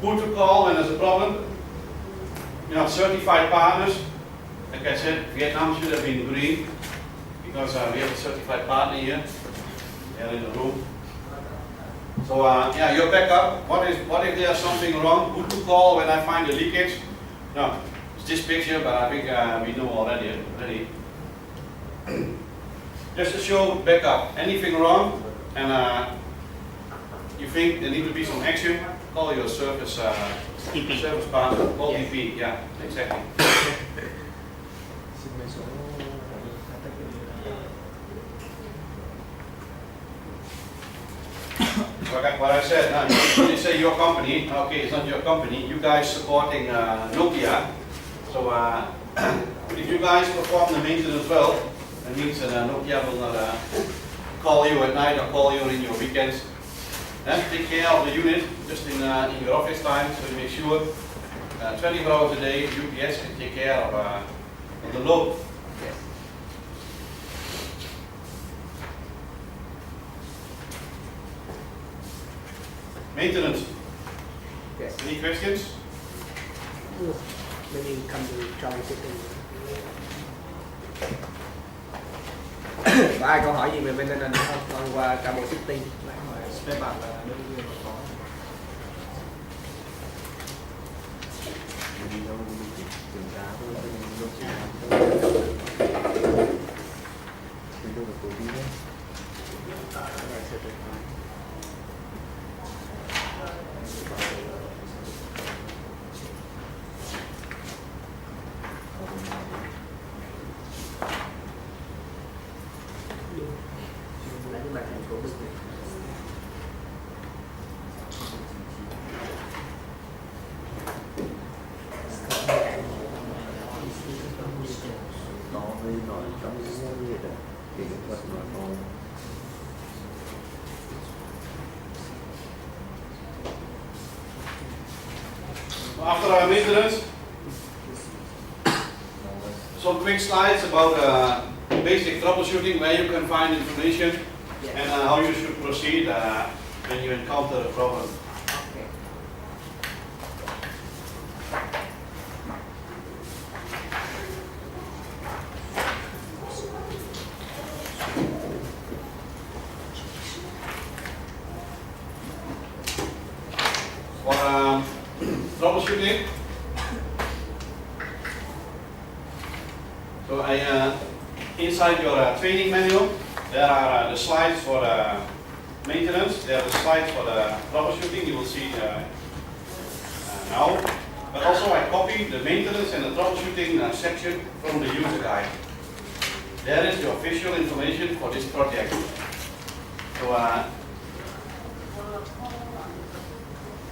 who to call when there's a problem. You know, certified partners. Like I said, Vietnam should have been green because we have a certified partner here. They're in the room. So yeah, your backup. What if there's something wrong? Who to call when I find a leakage? No, it's this picture, but I think we know already. Just to show backup. Anything wrong, and you think there needs to be some action, call your service service partner. Call DP. Yeah, exactly. What I said, when you say your company, okay, it's not your company, you guys supporting Nokia. So if you guys perform the maintenance well, that means that Nokia will not call you at night or call you in your weekends. Take care of the unit just in your office time, so you make sure 24 hours a day UPS can take care of the load. Maintenance. Yes. Any questions? Maybe come to troubleshooting. Có ai câu hỏi gì về maintenance không? Còn qua troubleshooting, spare part là đương nhiên có. After our maintenance, some quick slides about basic troubleshooting, where you can find information and how you should proceed when you encounter a problem. Troubleshooting. So inside your training manual, there are the slides for maintenance. There are the slides for the troubleshooting. You will see now. But also I copied the maintenance and the troubleshooting section from the user guide. There is the official information for this project. So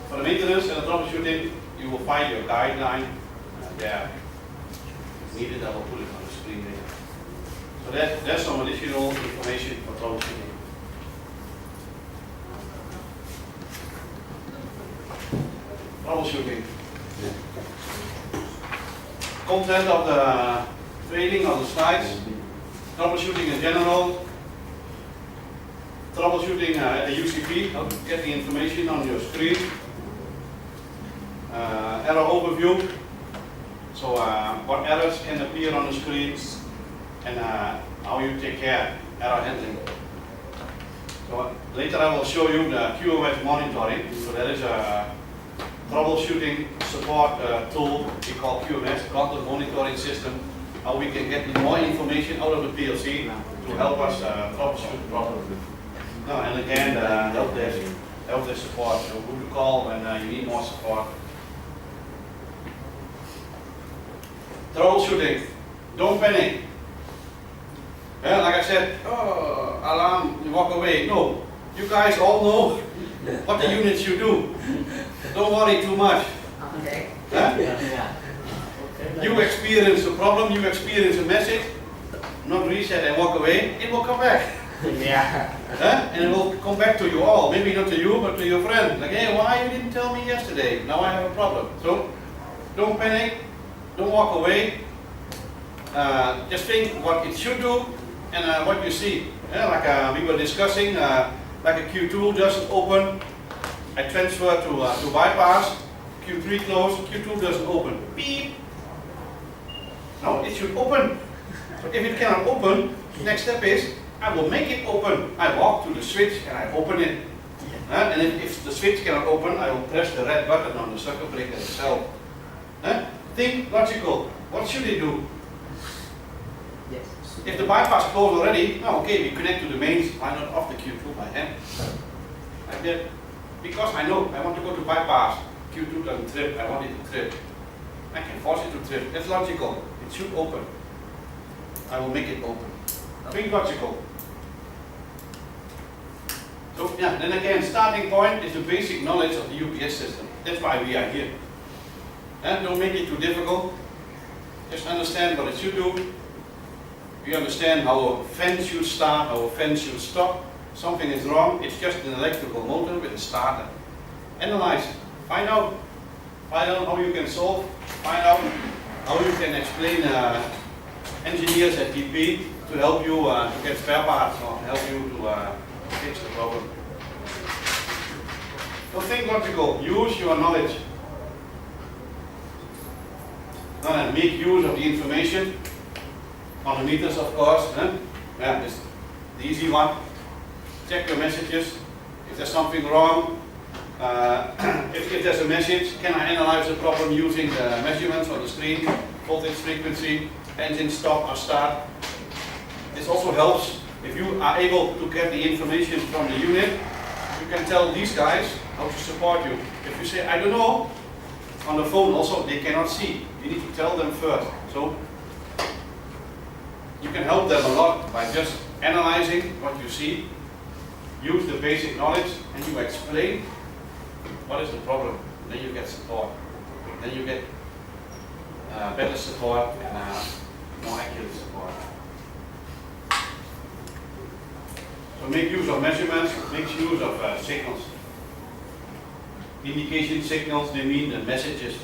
for the maintenance and the troubleshooting, you will find your guideline there. If needed, I will put it on the screen later. So there's some additional information for troubleshooting. Troubleshooting. Content of the training on the slides. Troubleshooting in general. Troubleshooting at the UCP, how to get the information on your screen. Error overview, so what errors can appear on the screen and how you take care error handling. So later I will show you the QoS monitoring. So there is a troubleshooting support tool we call QoS, content monitoring system, how we can get more information out of the PLC to help us troubleshoot the problem. No, and again, help desk support, so who to call when you need more support. Troubleshooting, don't panic. Yeah, like I said, oh, alarm, you walk away. No, you guys all know what the unit should do. Don't worry too much. Okay. Huh? You experience a problem, you experience a message, not reset and walk away, it will come back. Yeah. And it will come back to you all, maybe not to you, but to your friend. Like, hey, why you didn't tell me yesterday? Now I have a problem. So, don't panic, don't walk away. Just think what it should do and what you see. Yeah, like we were discussing, like a Q2 just open, I transfer to bypass. Q3 closed, Q2 doesn't open. Beep! No, it should open. But if it cannot open, next step is, I will make it open. I walk to the switch and I open it. And if the switch cannot open, I will press the red button on the circuit breaker itself. Think logical. What should it do? Yes. If the bypass closed already, no, okay, we connect to the mains, why not off the Q2 by hand? Like that. Because I know I want to go to bypass. Q2 doesn't trip, I want it to trip. I can force it to trip. That's logical. It should open. I will make it open. Think logical. So yeah, then again, starting point is the basic knowledge of the UPS system. That's why we are here. And don't make it too difficult. Just understand what it should do. You understand how a fan should start, how a fan should stop. Something is wrong, it's just an electrical motor with a starter. Analyze, find out how you can solve, find out how you can explain engineers at TP to help you to get spare parts or help you to fix the problem. So think logical, use your knowledge. Gonna make use of the information on the meters, of course. Yeah, this the easy one. Check your messages. If there's something wrong, if there's a message, can I analyze the problem using the measurements on the screen, voltage, frequency, engine stop or start. This also helps if you are able to get the information from the unit. You can tell these guys how to support you. If you say, I don't know, on the phone also they cannot see. You need to tell them first. So you can help them a lot by just analyzing what you see, use the basic knowledge, and you explain what is the problem. Then you get support. Then you get better support and more accurate support. So make use of measurements, make use of signals. Indication signals, they mean the messages.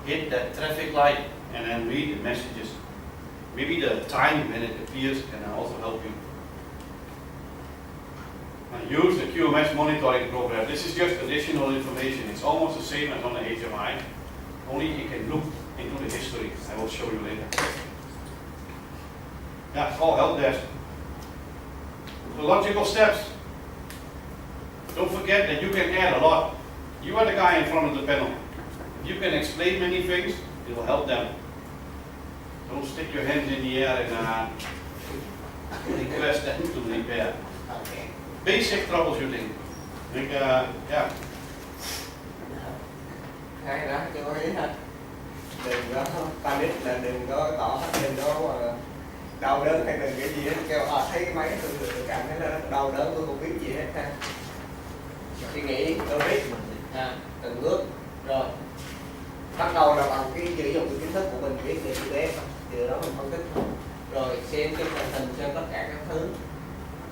Hit that traffic light and then read the messages. Maybe the time when it appears can also help you. And use the QMS monitoring program. This is just additional information. It's almost the same as on the HMI, only you can look into the history. I will show you later. Yeah, it's all help desk. The logical steps. Don't forget that you can add a lot. You are the guy in front of the panel. If you can explain many things, it will help them. Don't stick your hands in the air and request them to repair. Okay. Basic troubleshooting. Like, yeah. Hay đó, chú ý ha. Đừng có panic, là đừng có tỏ hết, đừng có đau đớn hay đừng cái gì hết. Kêu thấy cái máy tôi cảm thấy nó đau đớn, tôi không biết gì hết ha. Suy nghĩ, logic, từng bước. Rồi, bắt đầu là bằng cái sử dụng cái kiến thức của mình, biết về UPS, từ đó mình phân tích. Rồi xem cái màn hình, xem tất cả các thứ.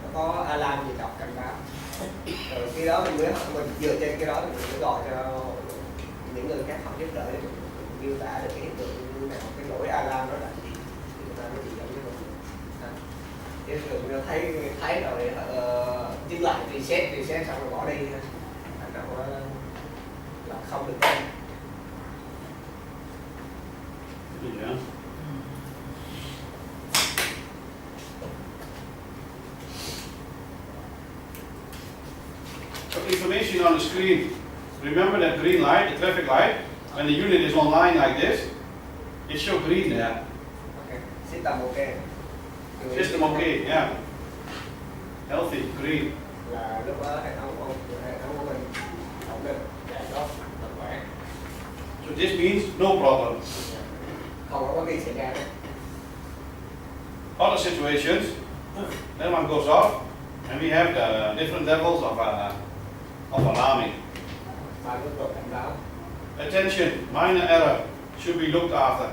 Nó có alarm gì đọc cảnh báo. Rồi khi đó mình dựa trên cái đó thì mình sẽ gọi cho những người khác họ giúp đỡ để miêu tả được cái hiện tượng như nào, cái lỗi alarm đó là gì, thì người ta mới chỉ dẫn cho mình. Chứ đừng thấy rồi dừng lại reset xong rồi bỏ đi, thành ra là không được tên. Yeah. So information on the screen. Remember that green light, the traffic light. When the unit is online like this, it shows green there. Okay. System okay. System okay, yeah. Healthy, green. Là lúc đó hệ thống của mình ổn định, chạy tốt, thật khỏe. So this means no problem. Không có vấn đề xảy ra. Other situations, that one goes off, and we have the different levels of alarming. Ba mức độ cảnh báo. Attention, minor error should be looked after.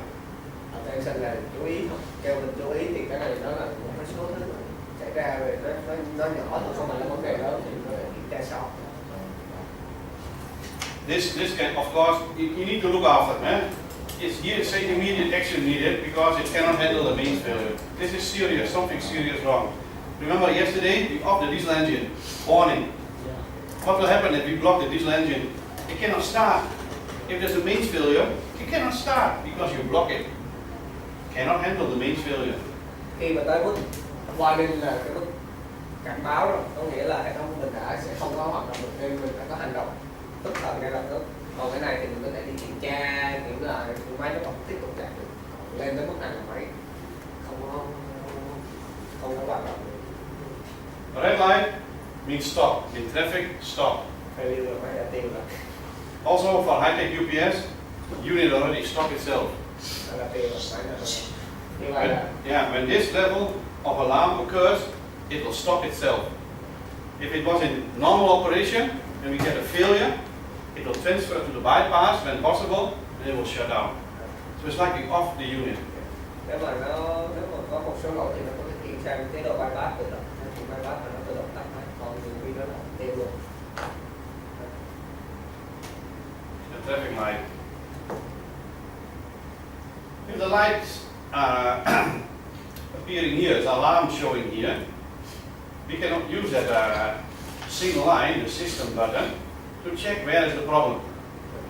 Attention là chú ý không? Kêu mình chú ý thì cái này nó là một cái số thứ xảy ra về nó nhỏ thôi, không phải là vấn đề lớn thì nó phải kiểm tra sau. This can, of course, you need to look after. It's here say immediate action needed because it cannot handle the mains failure. This is serious, something serious wrong. Remember yesterday we off the diesel engine, warning. What will happen if we block the diesel engine? It cannot start. if there's a mains failure, you cannot start because you block it. Cannot handle the mains failure. Khi mà tới mức warning là cái mức cảnh báo rồi, có nghĩa là hệ thống của mình đã sẽ không có hoạt động được nên mình phải có hành động tức thời ngay lập tức. Còn cái này thì mình có thể đi kiểm tra những là máy nó còn tiếp tục chạy được. Lên tới mức này là máy không có hoạt động được. Red light means stop. In traffic, stop. Failure là máy đã tiêu rồi. Also for high-tech UPS, unit already stopped itself. Nó đã tiêu rồi, máy đã tiêu. Như vậy là When this level of alarm occurs, it will stop itself. If it was in normal operation, and we get a failure, it will transfer to the bypass when possible, and it will shut down. So it's like off the unit. nếu mà có một số lỗi thì nó có thể chuyển sang chế độ bypass tự động, thì bypass là nó tự động tắt máy, còn nhiều khi nó là tiêu luôn. The traffic light. If the lights are appearing here, as alarm showing here, we cannot use that single line, the system button, to check where is the problem.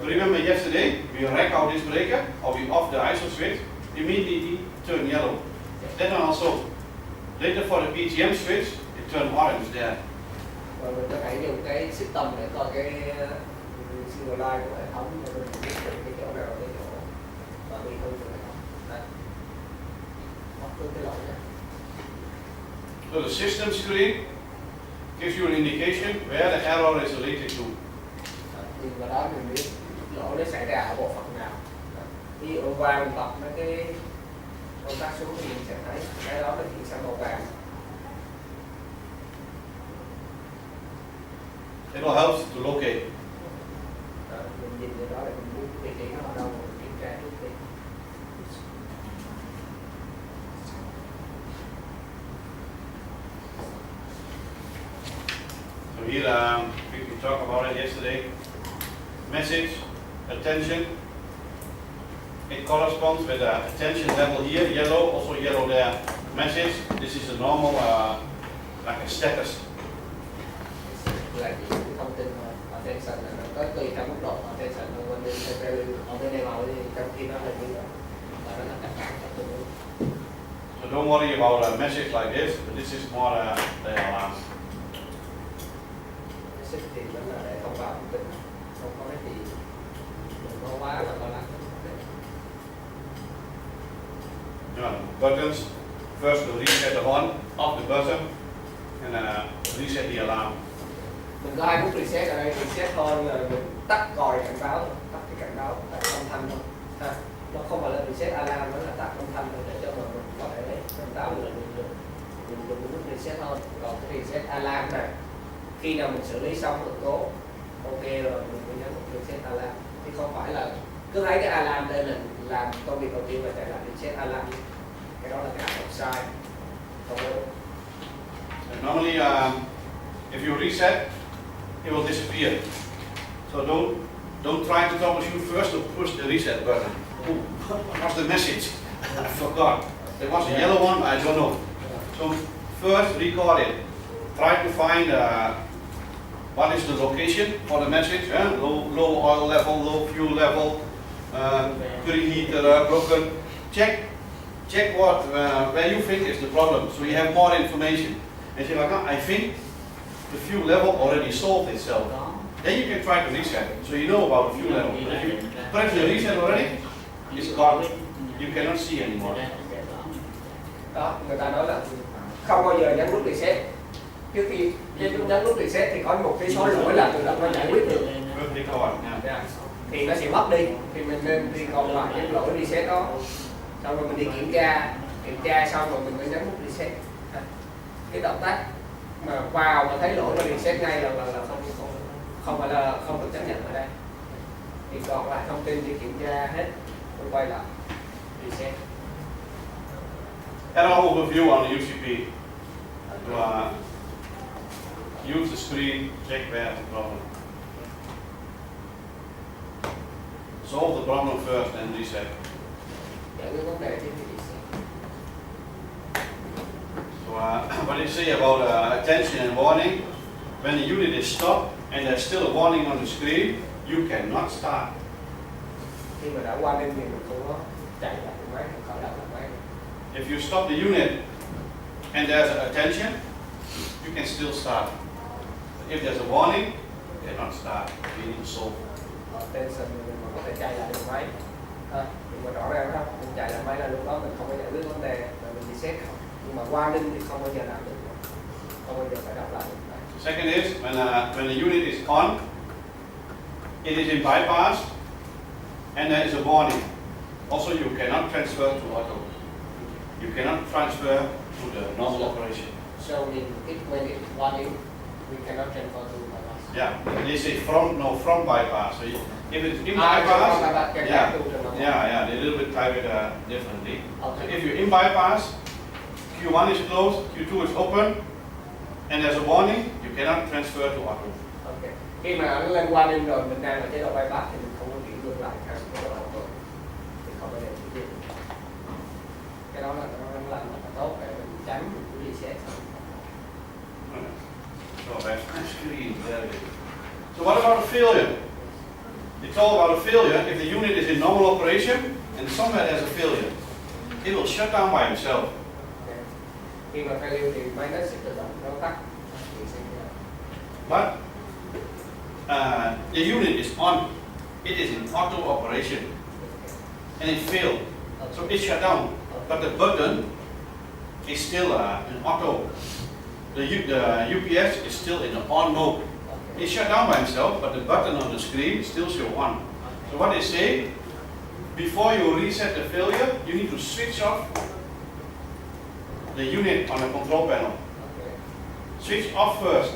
Remember yesterday, we rack out this breaker, or we off the ISO switch, immediately turn yellow. Then also, later for the PTM switch, it turned orange there. Và mình có thể dùng cái system để coi cái single line của hệ thống để mình biết được cái chỗ nào cái chỗ và bị hư của hệ thống. Đây, mất cái lỗi này. So the system screen gives you an indication where the error is related to. Thì vào đó mình biết lỗi nó xảy ra ở bộ phận nào. Ví dụ hôm qua mình tập mấy cái công tác xuống thì mình sẽ thấy cái đó nó chuyển sang màu vàng. It will help to locate. Mình nhìn vào đó để mình biết vị trí nó ở đâu mình kiểm tra trước tiên. So here we talked about it yesterday. Message, attention. It corresponds with the attention level here, yellow, also yellow there. Message, this is a normal, like a status. Là chỉ cái thông tin thôi. Attention là nó có tùy theo mức độ attention ở bên này màu thì trong khi nó là như vậy và nó là tất cả các thứ. So don't worry about a message like this, but this is more the alarm. Message thì nó là để thông báo thông tin, không có cái gì đừng có quá là lo lắng. Buttons, first to reset the on, off the button, and reset the alarm. Mình có hai nút reset ở đây, reset on là mình tắt còi cảnh báo, tắt cái cảnh báo, tắt âm thanh thôi. Ha. Nó không phải là reset alarm, nó là tắt âm thanh thôi để cho mình có thể cảnh báo mình dùng nút reset on. Còn cái reset alarm này, khi nào mình xử lý xong sự cố, ok rồi mình mới nhấn nút reset alarm. Chứ không phải là cứ thấy cái alarm đây là làm công việc đầu tiên là chạy lại reset alarm. Cái đó là cái hành sai. Không có đúng. And normally, if you reset, it will disappear. So don't try to troubleshoot first to push the reset button. Oh, what's the message? I forgot. There was a yellow one, I don't know. So first record it. Try to find what is the location for the message. Low oil level, low fuel level, cooling heater broken. Check what where you think is the problem, so you have more information. And you're like, I think the fuel level already solved itself. Then you can try to reset it, so you know about the fuel level. But if you press the reset already, it's gone. You cannot see anymore. Đó, người ta nói là không bao giờ nhấn nút reset. Trước khi nhấn nút reset thì có một cái số lỗi là tự động nó giải quyết được. Thì nó sẽ mất đi, thì mình nên đi còn lại cái lỗi reset đó. Xong rồi mình đi kiểm tra xong rồi mình mới nhấn nút reset. Cái động tác mà vào mà thấy lỗi mà reset ngay là không phải là không được chấp nhận ở đây. Thì còn lại thông tin đi kiểm tra hết, rồi quay lại reset. Error overview on the UCP. To use the screen, check where's the problem. Solve the problem first and reset. Giải quyết vấn đề thì reset. So what do you say about attention and warning? When the unit is stopped and there's still a warning on the screen, you cannot start. Khi mà đã qua đêm thì mình không có chạy lại cái máy, không khởi động lại máy. If you stop the unit and there's a tension, you can still start. If there's a warning, you cannot start. You need to solve. Tension mình có thể chạy lại được máy. Nhưng mà rõ ràng đó, mình chạy lại máy là lúc đó mình không có giải quyết vấn đề và mình reset. Nhưng mà qua đêm thì không bao giờ làm được, không bao giờ phải đọc lại được. Second is when the unit is on, it is in bypass, and there is a warning. Also, you cannot transfer to auto. You cannot transfer to the normal operation. So when it's warning, we cannot transfer to bypass. Yeah, they say from bypass. So if it's in bypass, yeah, they a little bit type it differently. Okay. So if you're in bypass, Q1 is closed, Q2 is open, and there's a warning, you cannot transfer to auto. Okay. Khi mà nó lên warning rồi, mình đang ở chế độ bypass thì mình không có chuyển ngược lại sang chế độ auto. Thì không bao giờ chuyển được. Cái đó là nó làm rất là tốt để mình tránh mình reset. So that's my screen. There it is. So what about a failure? It's all about a failure. If the unit is in normal operation and somewhere there's a failure, it will shut down by itself. Khi mà failure thì máy nó sẽ tự động nó tắt. But the unit is on. It is in auto operation, and it failed. So it shut down. But the button is still in auto. The UPS is still in the on mode. It shut down by itself, but the button on the screen still shows on. So what they say, before you reset the failure, you need to switch off the unit on the control panel. Switch off first,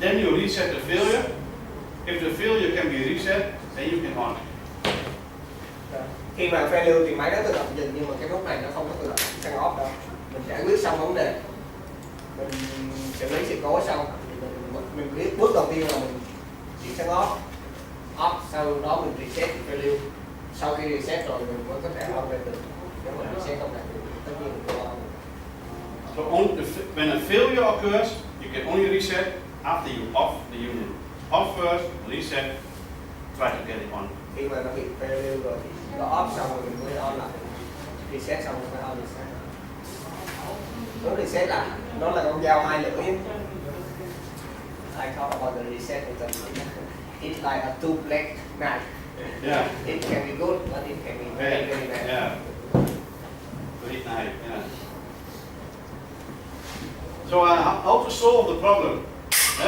then you reset the failure. If the failure can be reset, then you can on. Khi mà failure thì máy nó tự động dừng, nhưng mà cái nút này nó không có tự động sang off đâu. Mình giải quyết xong vấn đề, mình xử lý sự cố xong, mình biết bước đầu tiên là mình chuyển sang off, sau đó mình reset thì failure. Sau khi reset rồi mình mới có thể on lên được. Nếu mà reset không đạt được, tất nhiên mình không on. So when a failure occurs, you can only reset after you off the unit. Off first, reset, try to get it on. Khi mà nó bị failure rồi thì nó off xong rồi mình mới on lại. Reset xong rồi mới on reset. Nó reset là nó là con dao hai lưỡi. I talk about the reset because it's like a two-blade knife. Yeah. It can be good, but it can be very, very bad. Yeah. Very nice. Yeah. So how to solve the problem?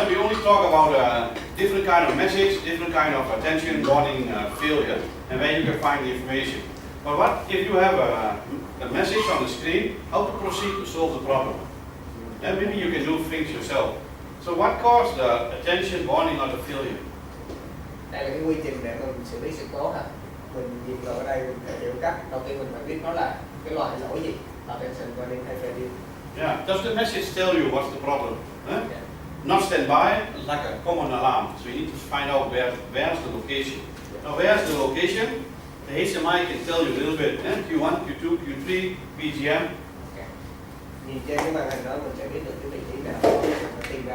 We only talk about different kind of message, different kind of attention, warning, failure, and where you can find the information. But what if you have a message on the screen? How to proceed to solve the problem? And maybe you can do things yourself. So what caused the attention, warning, or the failure? Đây là cái quy trình để mình xử lý sự cố ha. Mình nhìn vào ở đây mình phải hiểu cách. Đầu tiên mình phải biết nó là cái loại lỗi gì, attention, warning hay failure. Yeah. Does the message tell you what's the problem? Huh? Yeah. Not stand by, like a common alarm. So you need to find out where's the location. Now where's the location? The HMI can tell you a little bit. Q1, Q2, Q3, PGM. Okay. Nhìn trên cái màn hình đó mình sẽ biết được cái vị trí nào, tìm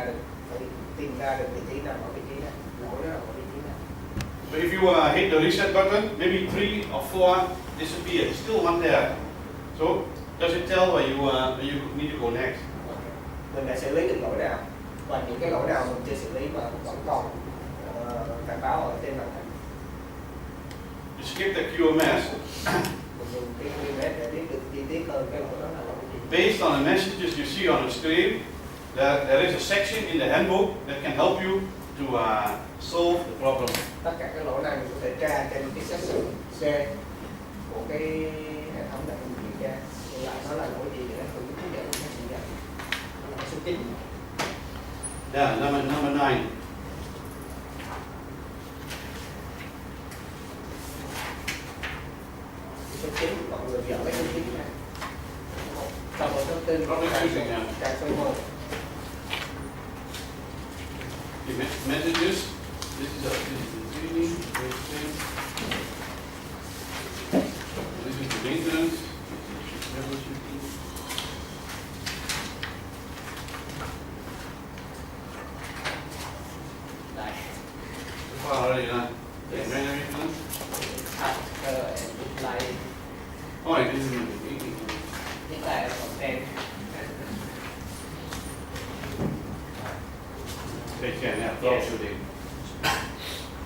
ra được vị trí nào ở vị trí nào, lỗi đó ở vị trí nào. So if you hit the reset button, maybe 3 or 4 disappear. Still one there. So does it tell where you need to go next? Mình đã xử lý được lỗi nào và những cái lỗi nào mình chưa xử lý mà vẫn còn cảnh báo ở trên màn hình. You skip the QMS. Mình dùng cái QMS để biết được chi tiết hơn cái lỗi đó là lỗi gì. Based on the messages you see on the screen, there is a section in the handbook that can help you to solve the problem. Tất cả các lỗi này mình có thể tra trên cái section C của cái hệ thống để mình kiểm tra lại nó là lỗi gì để hướng dẫn các bạn nhận. Đó là số 9. Yeah, number 9. Số 9 mọi người dở cái số 9 này. Sau đó số 4 trang số 1. The messages. This is the training. This is the maintenance. Đây. So far already done. The maintenance.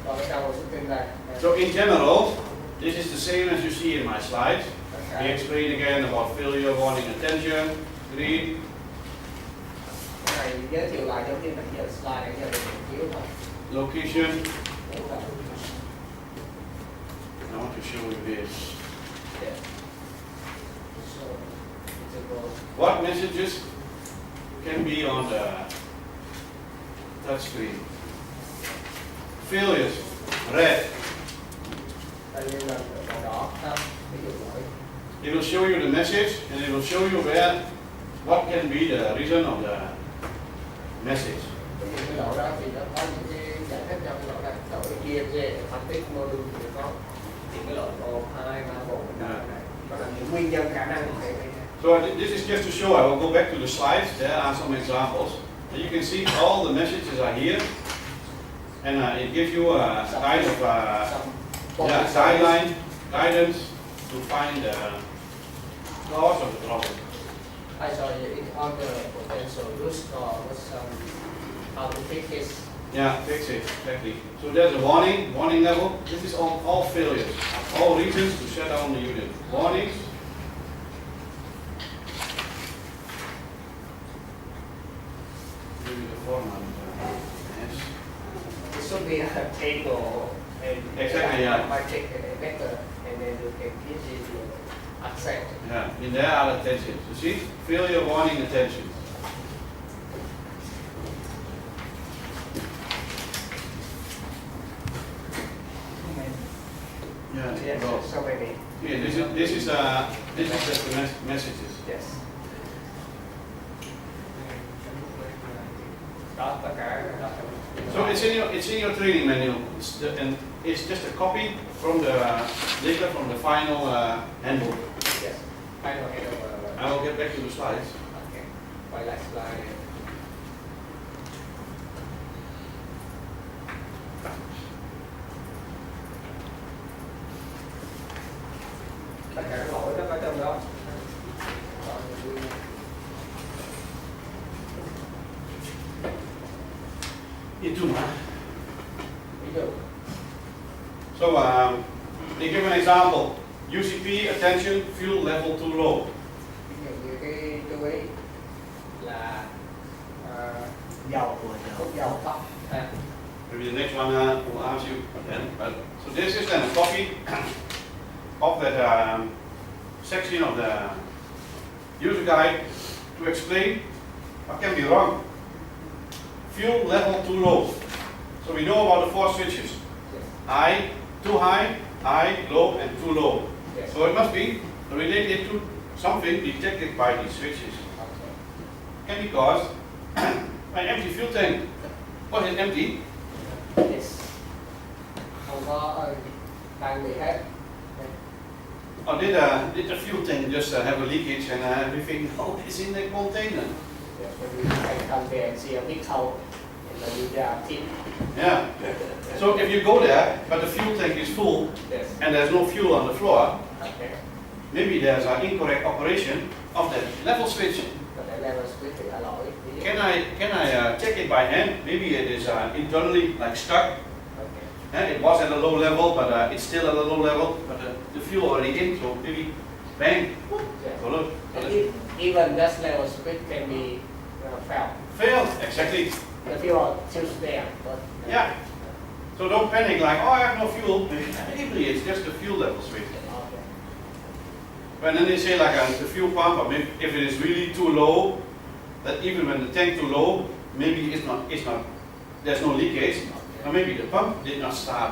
Còn cái đầu xuất tinh này. So in general, this is the same as you see in my slides. We Okay. explain again about failure, warning, attention, green, Cái này giới thiệu lại giống như nãy giờ slide nãy giờ mình chiếu thôi. location. Đúng rồi. I want to show you this. Yeah. So, it's a What messages can be on the touch screen? Failures, red. đây là màu đỏ ha. Ví dụ vậy. It will show you the message and it will show you what can be the reason of the message. Ví dụ cái lỗ đó thì nó có những cái giải thích trong cái lỗ này. Lỗ kia về phân tích module thì có những cái lỗ 1, 2, 3, 4 này. Đó là những nguyên nhân khả năng của cái So this is just to show, I will go back to the slides, there are some examples. And you can see all the messages are here. And it gives you a kind of guidance to find the cause of the problem. I saw it on the potential root cause was how to fix this. Yeah, fix it, exactly. So there's a warning level. This is all failures, all reasons to shut down the unit. Warnings. Give you the format. Yes. It should be a table and Exactly, yeah. magic method, and then you can give it the accent. Yeah, in there are attentions. You see? Failure, warning, attention. Yeah, Yes, well, so many. yeah, this is just the messages. Yes. Đó, tất cả đó. So it's in your training manual, and it's just a copy from the later from the final handbook. Yes. Final head of I will get back to the slides. okay. Quay lại slide. Tất cả các lỗi nó có trong đó. Into my. Ví dụ So they give an example. UCP attention fuel level too low. ví dụ như cái chú ý là dầu hút dầu tóc ha. Maybe the next one will ask you then. But so this is then a copy of that section of the user guide to explain what can be wrong. Fuel level too low. So we know about the 4 switches. High, too high, low, and too low. Yes. So it must be related to something detected by these switches. Okay. Can be caused by empty fuel tank. Was it empty? Yes. Không có đang bị hết. Or did the fuel tank just have a leakage and everything is in the container? Yes, when you can come there and see a big hole in the media tip. Yeah. So if you go there, but the fuel tank is full Yes. and there's no fuel on the floor, Okay. maybe there's an incorrect operation of the level switch. Có thể level switch thì đã lỗi. Ví dụ. Can I check it by hand? Maybe it is internally like stuck. Okay. It was at a low level, but it's still at a low level. But the fuel already in, so maybe bang. Yeah. So look, so And let's even that level switch can be failed. fail exactly. The fuel still there, but Yeah. So don't panic like, oh, I have no fuel. Maybe it's just the fuel level switch. Okay. And then they say like the fuel pump, or maybe if it is really too low, that even when the tank too low, maybe it's not, there's no leakage, or maybe the pump did not start.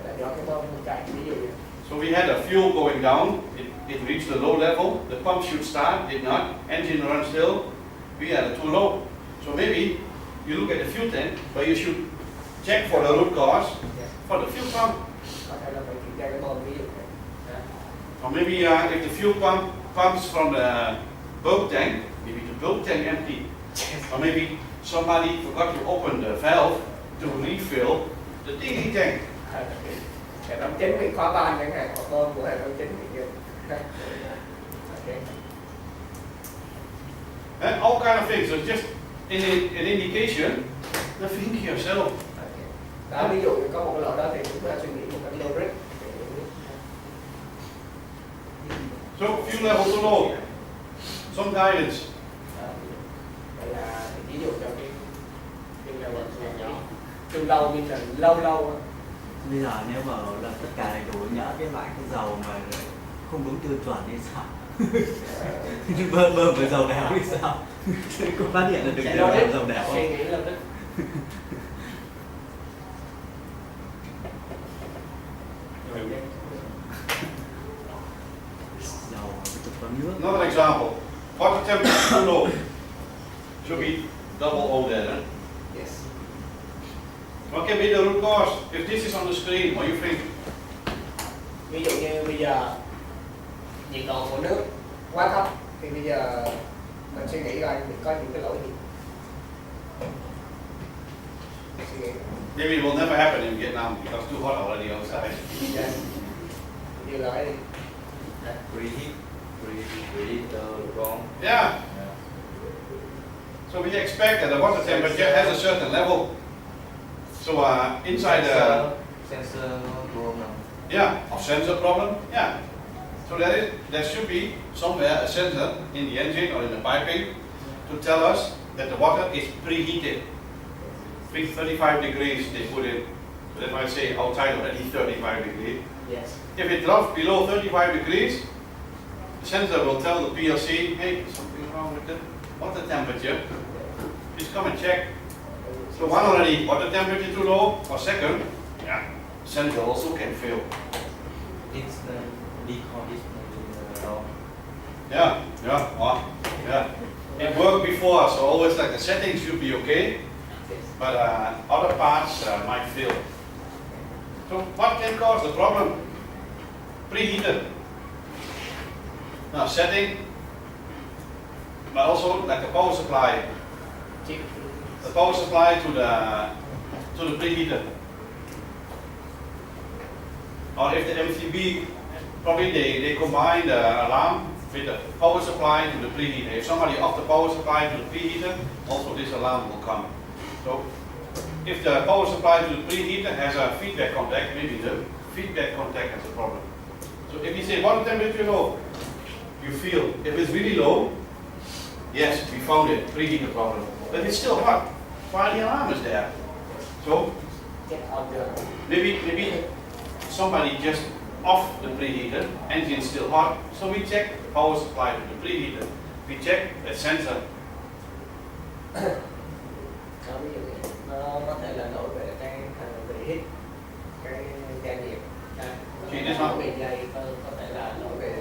Là do cái bơm chạy ví dụ như. So we had a fuel going down, it reached a low level, the pump should start, did not, engine runs still, we had it too low. So maybe you look at the fuel tank, but you should check for the root cause Yes. for the fuel pump. Có thể là phải kiểm tra cái bơm ví dụ như. Or maybe if the fuel pump pumps from the bulk tank, maybe the bulk tank empty. Or maybe somebody forgot to open the valve to refill the DD tank. Hệ thống chính bị khóa van chẳng hạn, hoặc bơm của hệ thống chính bị dừng. Okay. And all kind of things. So just an indication, think yourself. Okay. Đó, ví dụ như có một cái lỗi đó thì chúng ta suy nghĩ một cách logic. So fuel level too low. Some guidance. Đây là ví dụ cho cái level nhỏ, từ lâu nhưng là lâu á. Bây giờ nếu mà là tất cả đầy đủ nhỡ cái loại cái dầu mà không đúng tiêu chuẩn thì sao? bơm với dầu đèo thì sao? Có phát hiện là được Chạy dầu logic, đèo không? suy nghĩ logic. Dầu thực có nước. Another example. Water temperature too low. Should be double O there. Huh? Yes. What can be the root cause? If this is on the screen, what do you think? Ví dụ như bây giờ nhiệt độ của nước quá thấp thì bây giờ mình suy nghĩ coi có những cái lỗi gì. Suy nghĩ. Maybe it will never happen in Vietnam because it's too hot already outside. Yeah. Như lỗi đi. Preheat wrong. Yeah. So we expect that the water temperature has a certain level. So inside the Sensor wrong now. yeah of sensor problem. Yeah. So there should be somewhere a sensor in the engine or in the piping to tell us that the water is preheated. 35 degrees they put in. So that might say outside already 35 degrees. Yes. If it drops below 35 degrees, the sensor will tell the PLC, hey, something wrong with the water temperature. Please come and check. So one already, water temperature too low, or second, yeah, sensor also can fail. It's the default is wrong. Yeah, yeah. It worked before, so always like the settings should be okay, but other parts might fail. So what can cause the problem? Preheater. Now setting, but also like the power supply. The power supply to the preheater. Or if the MCB, probably they combine the alarm with the power supply to the preheater. If somebody off the power supply to the preheater, also this alarm will come. So if the power supply to the preheater has a feedback contact, maybe the feedback contact has a problem. So if you say water temperature low, you feel. If it's really low, yes, we found it, preheater problem. But it's still hot. Why the alarm is there? So maybe somebody just off the preheater, engine's still hot. So we check power supply to the preheater. We check the sensor. Đó, ví dụ như nó có thể là lỗi về cái preheat, cái gia nhiệt. Lỗi về dây, có thể là lỗi về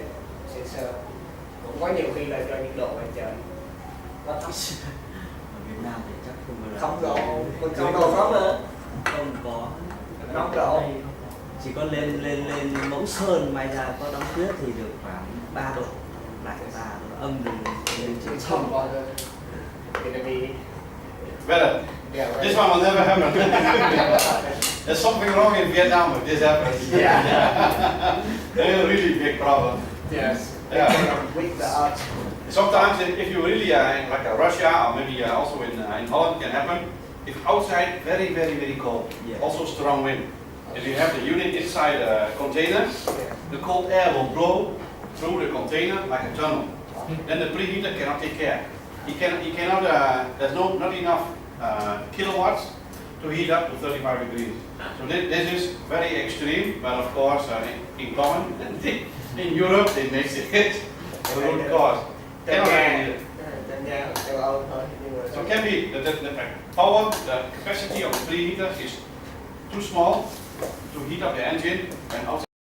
sensor. Cũng có nhiều khi là do nhiệt độ ngoài trời quá thấp. Ở Việt Nam thì chắc không là Không độ, mình không độ nóng nữa. không có Nóng độ. chỉ có lên mẫu sơn may ra có đóng tuyết thì được khoảng 3 độ, lại 3 độ âm lên Mình trên không có thì là vì Better. This one will never happen. There's something wrong in Vietnam if this happens. Yeah. A really big problem. Yes. Yeah. With the art. Sometimes if you really like Russia or maybe also in Holland can happen, if outside very cold, Yeah. also strong wind. If you have the unit inside a container, the cold air will blow through the container like a tunnel. Then the preheater cannot take care. He cannot. There's not enough kilowatts to heat up to 35 degrees. So this is very extreme, but of course in common in Europe they make it the root cause. Cannot handle it. So it can be the power, the capacity of the preheater is too small to heat up the engine and also